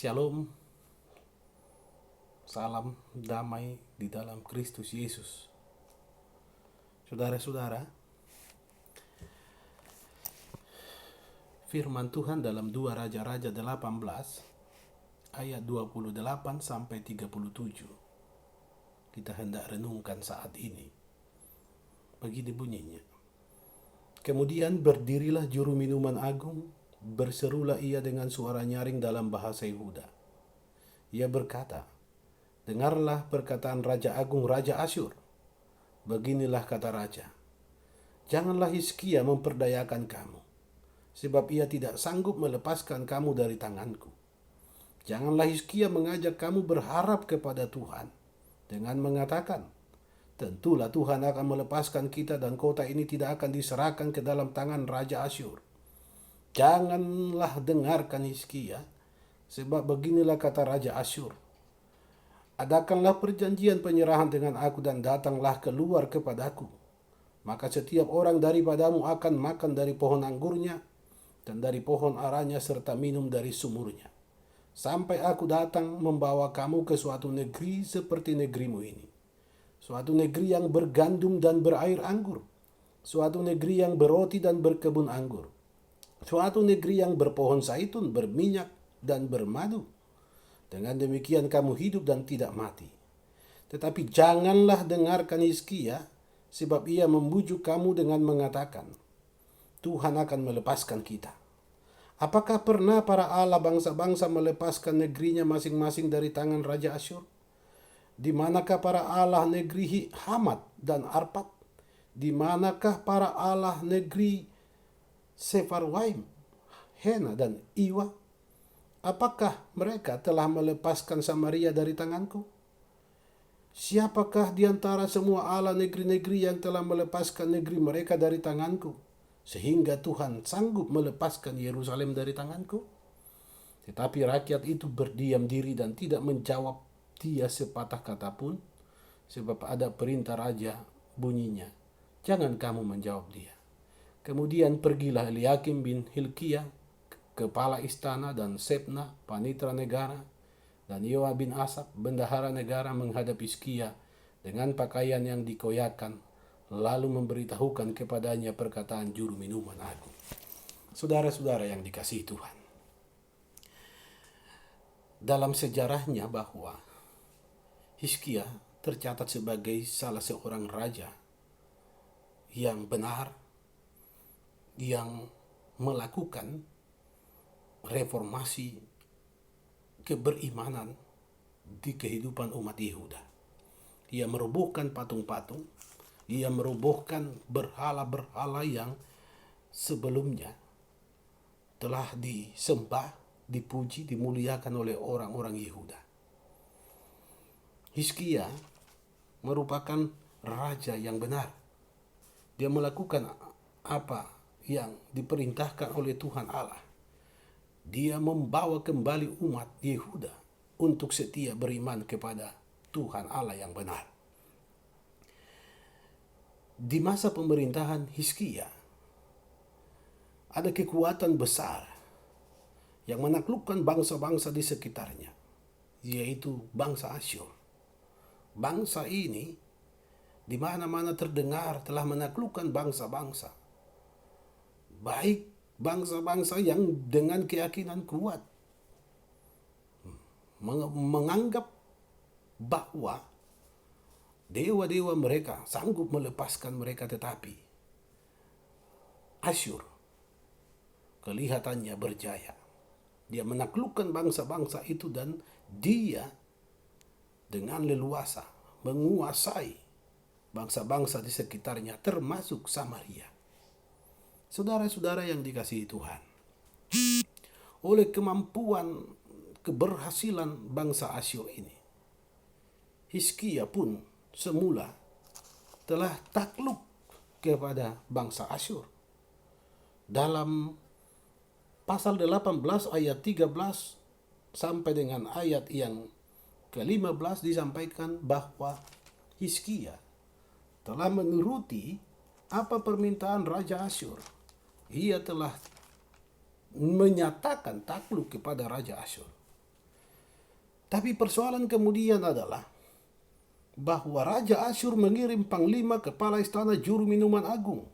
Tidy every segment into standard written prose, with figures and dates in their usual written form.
Shalom, salam damai di dalam Kristus Yesus. Saudara-saudara, firman Tuhan dalam 2 Raja-Raja 18 ayat 28 sampai 37 kita hendak renungkan saat ini. Begini bunyinya. Kemudian berdirilah juru minuman agung, berserulah ia dengan suara nyaring dalam bahasa Yehuda. Ia berkata, "Dengarlah perkataan Raja Agung, Raja Asyur. Beginilah kata Raja, janganlah Hizkia memperdayakan kamu, sebab ia tidak sanggup melepaskan kamu dari tanganku. Janganlah Hizkia mengajak kamu berharap kepada Tuhan, dengan mengatakan, tentulah Tuhan akan melepaskan kita dan kota ini tidak akan diserahkan ke dalam tangan Raja Asyur. Janganlah dengarkan Hizkia, sebab beginilah kata Raja Asyur. Adakanlah perjanjian penyerahan dengan aku dan datanglah keluar kepadaku. Maka setiap orang daripadamu akan makan dari pohon anggurnya dan dari pohon aranya serta minum dari sumurnya. Sampai aku datang membawa kamu ke suatu negeri seperti negerimu ini. Suatu negeri yang bergandum dan berair anggur. Suatu negeri yang berroti dan berkebun anggur. Suatu negeri yang berpohon zaitun, berminyak dan bermadu. Dengan demikian kamu hidup dan tidak mati. Tetapi janganlah dengarkan Hizkia, sebab ia membujuk kamu dengan mengatakan, Tuhan akan melepaskan kita. Apakah pernah para Allah bangsa-bangsa melepaskan negerinya masing-masing dari tangan Raja Asyur? Di manakah para Allah negeri Hamat dan Arpad? Di manakah para Allah negeri Sefarwaim, Hena dan Iwa? Apakah mereka telah melepaskan Samaria dari tanganku? Siapakah di antara semua Allah negeri-negeri yang telah melepaskan negeri mereka dari tanganku, sehingga Tuhan sanggup melepaskan Yerusalem dari tanganku? Tetapi rakyat itu berdiam diri dan tidak menjawab dia sepatah kata pun, sebab ada perintah raja bunyinya, jangan kamu menjawab dia. Kemudian pergilah Eliakim bin Hilkiah, kepala istana, dan Sebna, panitra negara, dan Yoab bin Asaf, bendahara negara, menghadap Hizkia dengan pakaian yang dikoyakan, lalu memberitahukan kepadanya perkataan juru minuman agung. Saudara-saudara yang dikasihi Tuhan, dalam sejarahnya bahwa Hizkia tercatat sebagai salah seorang raja yang benar, yang melakukan reformasi keberimanan di kehidupan umat Yehuda. Ia merobohkan patung-patung, ia merobohkan berhala-berhala yang sebelumnya telah disembah, dipuji, dimuliakan oleh orang-orang Yehuda. Hizkia merupakan raja yang benar. Dia melakukan apa yang diperintahkan oleh Tuhan Allah. Dia membawa kembali umat Yehuda untuk setia beriman kepada Tuhan Allah yang benar. Di masa pemerintahan Hizkia, ada kekuatan besar yang menaklukkan bangsa-bangsa di sekitarnya, yaitu bangsa Asyur. Bangsa ini di mana-mana terdengar telah menaklukkan bangsa-bangsa, baik bangsa-bangsa yang dengan keyakinan kuat menganggap bahwa dewa-dewa mereka sanggup melepaskan mereka, tetapi Asyur kelihatannya berjaya. Dia menaklukkan bangsa-bangsa itu dan dia dengan leluasa menguasai bangsa-bangsa di sekitarnya, termasuk Samaria. Saudara-saudara yang dikasihi Tuhan, oleh kemampuan keberhasilan bangsa Asyur ini, Hizkia pun semula telah takluk kepada bangsa Asyur. Dalam pasal 18 ayat 13 sampai dengan ayat yang ke-15 disampaikan bahwa Hizkia telah menuruti apa permintaan Raja Asyur. Ia telah menyatakan takluk kepada Raja Asyur. Tapi persoalan kemudian adalah bahwa Raja Asyur mengirim panglima kepala istana juru minuman agung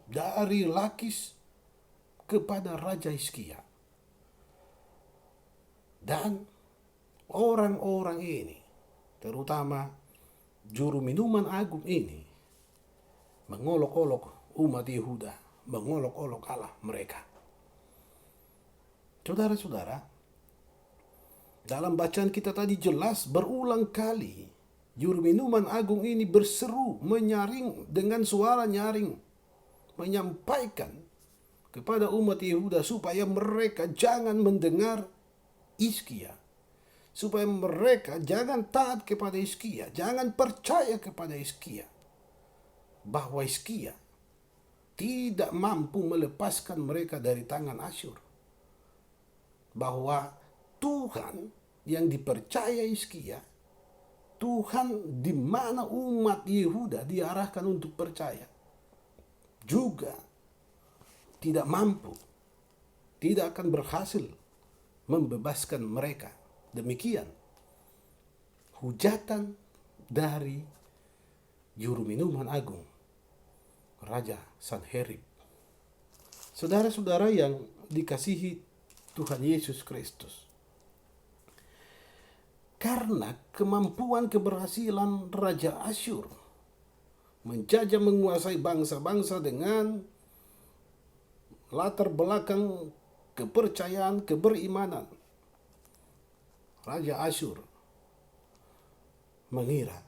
dari Lakis kepada Raja Hizkia. Dan orang-orang ini, terutama juru minuman agung ini, mengolok-olok umat Yehuda, mengolok-olok Allah mereka. Saudara-saudara, dalam bacaan kita tadi jelas berulang kali juru minuman agung ini berseru, menyaring dengan suara nyaring, menyampaikan kepada umat Yehuda supaya mereka jangan mendengar Hizkia, supaya mereka jangan taat kepada Hizkia, jangan percaya kepada Hizkia, bahwa Hizkia tidak mampu melepaskan mereka dari tangan Asyur, bahwa Tuhan yang dipercaya Hizkia, Tuhan di mana umat Yehuda diarahkan untuk percaya, juga tidak mampu, tidak akan berhasil membebaskan mereka. Demikian hujatan dari juru minuman agung, Raja Sanherib. Saudara-saudara yang dikasihi Tuhan Yesus Kristus, karena kemampuan keberhasilan Raja Asyur menjajah menguasai bangsa-bangsa dengan latar belakang kepercayaan, keberimanan, Raja Asyur mengira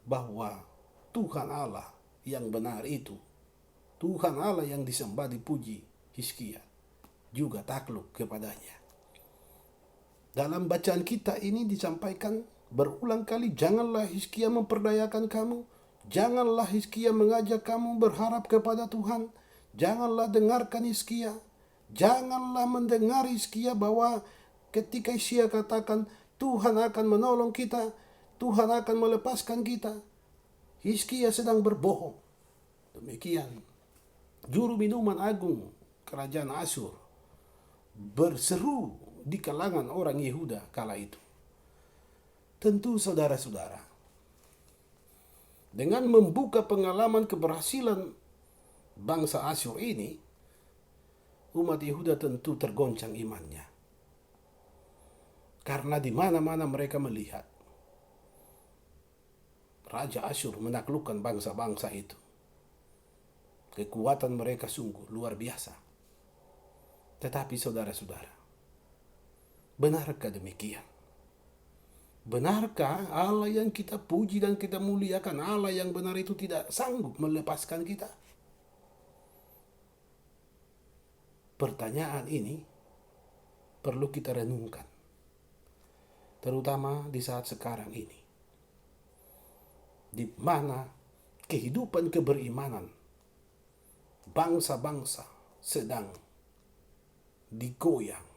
bahwa Tuhan Allah yang benar itu, Tuhan Allah yang disembah dipuji Hizkia, juga takluk kepadanya. Dalam bacaan kita ini disampaikan berulang kali, janganlah Hizkia memperdayakan kamu, janganlah Hizkia mengajak kamu berharap kepada Tuhan, janganlah dengarkan Hizkia, janganlah mendengar Hizkia bahwa ketika Hizkia katakan Tuhan akan menolong kita, Tuhan akan melepaskan kita, Hizkia sedang berbohong. Demikian juru minuman agung kerajaan Asyur berseru di kalangan orang Yehuda kala itu. Tentu saudara-saudara, dengan membuka pengalaman keberhasilan bangsa Asyur ini, umat Yehuda tentu tergoncang imannya. Karena di mana-mana mereka melihat Raja Asyur menaklukkan bangsa-bangsa itu. Kekuatan mereka sungguh luar biasa. Tetapi saudara-saudara, benarkah demikian? Benarkah Allah yang kita puji dan kita muliakan, Allah yang benar itu tidak sanggup melepaskan kita? Pertanyaan ini perlu kita renungkan, terutama di saat sekarang ini, di mana kehidupan keberimanan bangsa-bangsa sedang digoyang.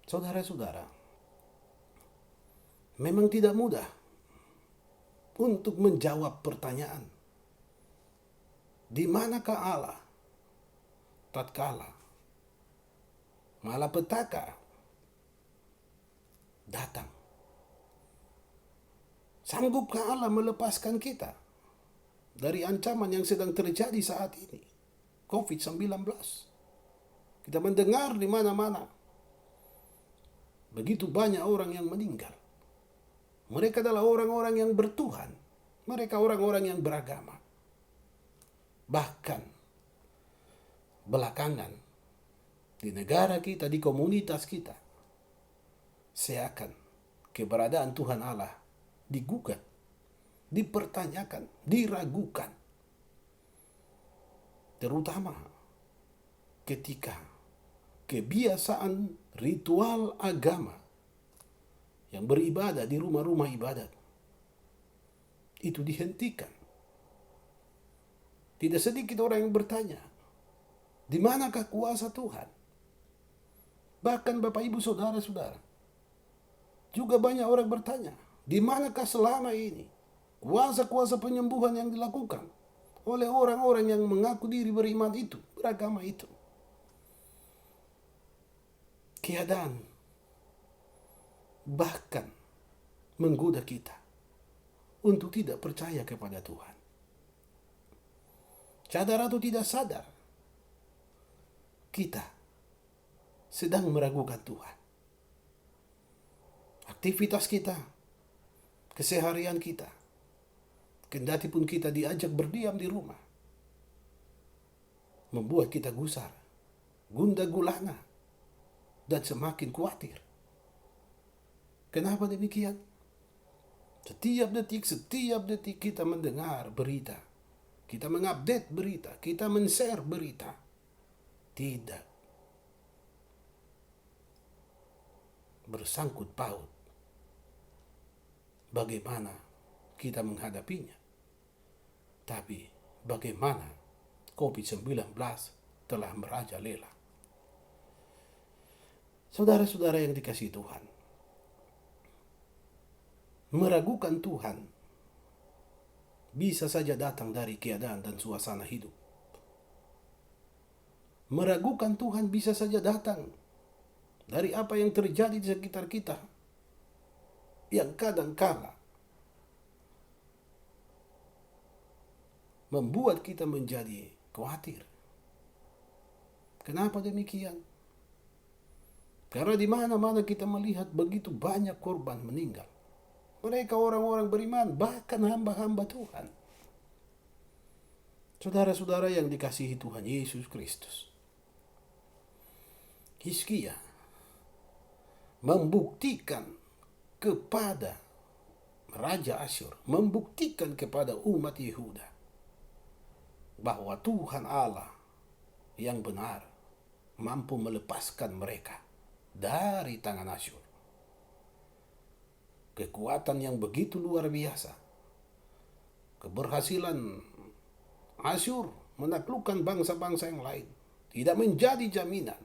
Saudara-saudara, memang tidak mudah untuk menjawab pertanyaan, di manakah Allah tatkala malapetaka datang? Sanggupkah Allah melepaskan kita dari ancaman yang sedang terjadi saat ini, COVID-19? Kita mendengar di mana-mana begitu banyak orang yang meninggal. Mereka adalah orang-orang yang bertuhan. Mereka orang-orang yang beragama. Bahkan belakangan di negara kita, di komunitas kita, seakan keberadaan Tuhan Allah digugat, dipertanyakan, diragukan. Terutama ketika kebiasaan ritual agama yang beribadah di rumah-rumah ibadat itu dihentikan. Tidak sedikit orang yang bertanya, di manakah kuasa Tuhan? Bahkan Bapak Ibu Saudara-saudara, juga banyak orang bertanya, di manakah selama ini kuasa-kuasa penyembuhan yang dilakukan oleh orang-orang yang mengaku diri beriman itu, beragama itu? Keadaan bahkan menggoda kita untuk tidak percaya kepada Tuhan. Sadar atau tidak sadar, kita sedang meragukan Tuhan. Aktivitas kita, keseharian kita, kendati pun kita diajak berdiam di rumah, membuat kita gusar, gundah gulana, dan semakin khawatir. Kenapa demikian? Setiap detik kita mendengar berita, kita mengupdate berita, kita men-share berita. Tidak bersangkut paut bagaimana kita menghadapinya, tapi bagaimana COVID-19 telah merajalela. Saudara-saudara yang dikasihi Tuhan, meragukan Tuhan bisa saja datang dari keadaan dan suasana hidup. Meragukan Tuhan bisa saja datang dari apa yang terjadi di sekitar kita, yang kadang-kala membuat kita menjadi khawatir. Kenapa demikian? Karena di mana-mana kita melihat begitu banyak korban meninggal. Mereka orang-orang beriman, bahkan hamba-hamba Tuhan. Saudara-saudara yang dikasihi Tuhan Yesus Kristus, Hizkia membuktikan kepada Raja Asyur, membuktikan kepada umat Yehuda bahwa Tuhan Allah yang benar mampu melepaskan mereka dari tangan Asyur. Kekuatan yang begitu luar biasa, keberhasilan Asyur menaklukkan bangsa-bangsa yang lain tidak menjadi jaminan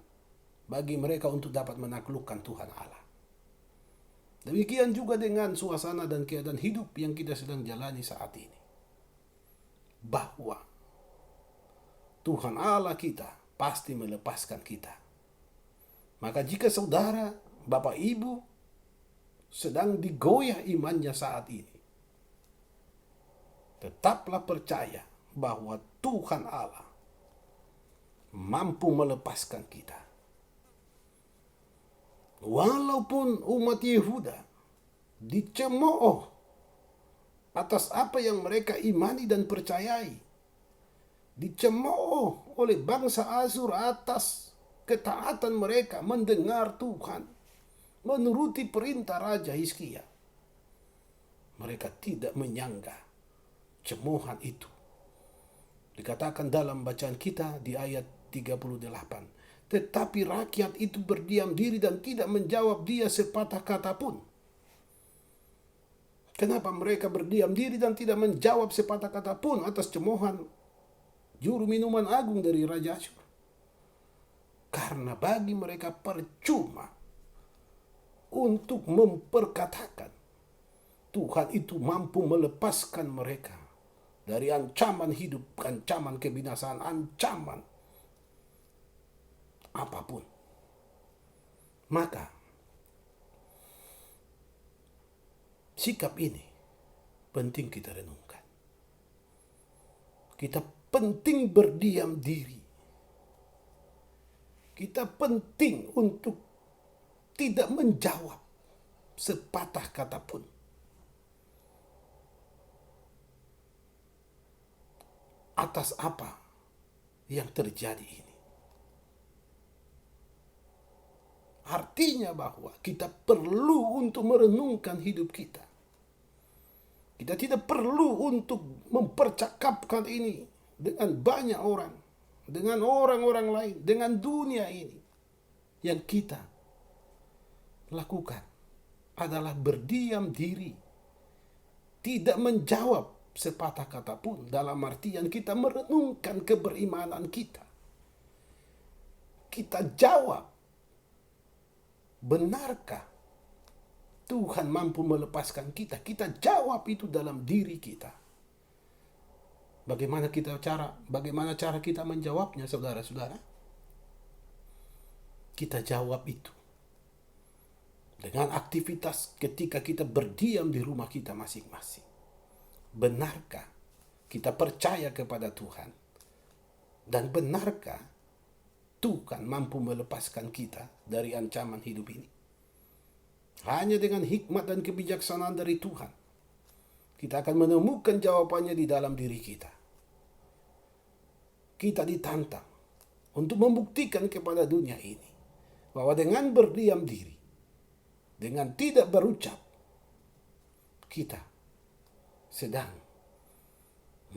bagi mereka untuk dapat menaklukkan Tuhan Allah. Demikian juga dengan suasana dan keadaan hidup yang kita sedang jalani saat ini. Bahwa Tuhan Allah kita pasti melepaskan kita. Maka jika saudara, Bapak, Ibu sedang digoyah imannya saat ini, tetaplah percaya bahwa Tuhan Allah mampu melepaskan kita. Walaupun umat Yehuda dicemooh atas apa yang mereka imani dan percayai, dicemooh oleh bangsa Asyur atas ketaatan mereka mendengar Tuhan, menuruti perintah Raja Hizkia, mereka tidak menyangga cemoohan itu. Dikatakan dalam bacaan kita di ayat 38, tetapi rakyat itu berdiam diri dan tidak menjawab dia sepatah kata pun. Kenapa mereka berdiam diri dan tidak menjawab sepatah kata pun atas cemoohan juru minuman agung dari Raja Asyur? Karena bagi mereka percuma untuk memperkatakan Tuhan itu mampu melepaskan mereka dari ancaman hidup, ancaman kebinasaan, ancaman apapun. Maka sikap ini penting kita renungkan. Kita penting berdiam diri. Kita penting untuk tidak menjawab sepatah kata pun atas apa yang terjadi ini. Artinya bahwa kita perlu untuk merenungkan hidup kita. Kita tidak perlu untuk mempercakapkan ini dengan banyak orang, dengan orang-orang lain, dengan dunia ini. Yang kita lakukan adalah berdiam diri, tidak menjawab sepatah kata pun, dalam artian kita merenungkan keberimanan kita. Kita jawab, benarkah Tuhan mampu melepaskan kita? Kita jawab itu dalam diri kita. Bagaimana cara kita menjawabnya, saudara-saudara? Kita jawab itu dengan aktivitas ketika kita berdiam di rumah kita masing-masing. Benarkah kita percaya kepada Tuhan? Dan benarkah Tuhan mampu melepaskan kita dari ancaman hidup ini? Hanya dengan hikmat dan kebijaksanaan dari Tuhan, kita akan menemukan jawabannya di dalam diri kita. Kita ditantang untuk membuktikan kepada dunia ini bahwa dengan berdiam diri, dengan tidak berucap, kita sedang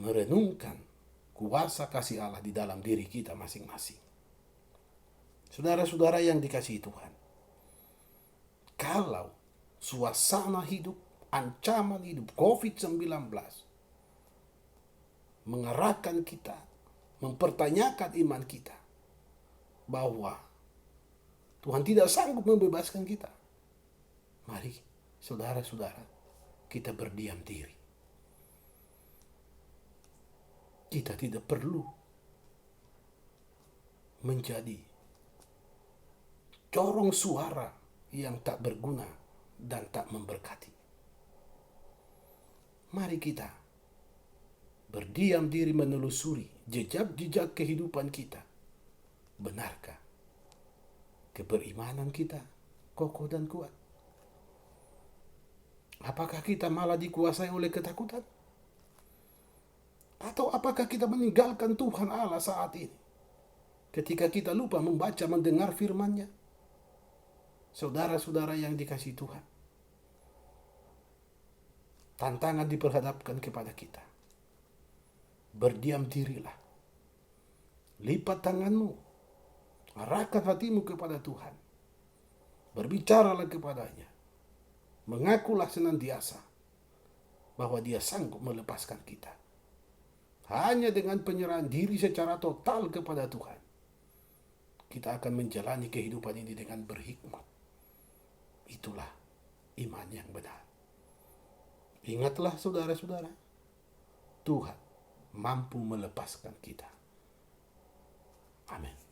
merenungkan kuasa kasih Allah di dalam diri kita masing-masing. Saudara-saudara yang dikasihi Tuhan, kalau suasana hidup, ancaman hidup COVID-19 mengarahkan kita, mempertanyakan iman kita, bahwa Tuhan tidak sanggup membebaskan kita, mari saudara-saudara, kita berdiam diri. Kita tidak perlu menjadi corong suara yang tak berguna dan tak memberkati. Mari kita berdiam diri menelusuri jejak-jejak kehidupan kita. Benarkah keberimanan kita kokoh dan kuat? Apakah kita malah dikuasai oleh ketakutan? Atau apakah kita meninggalkan Tuhan Allah saat ini ketika kita lupa membaca, mendengar firman-Nya? Saudara-saudara yang dikasihi Tuhan, tantangan diperhadapkan kepada kita. Berdiam dirilah. Lipat tanganmu. Arahkan hatimu kepada Tuhan. Berbicaralah kepadanya. Mengakulah senantiasa bahwa Dia sanggup melepaskan kita. Hanya dengan penyerahan diri secara total kepada Tuhan, kita akan menjalani kehidupan ini dengan berhikmat. Itulah iman yang benar. Ingatlah saudara-saudara, Tuhan mampu melepaskan kita. Amin.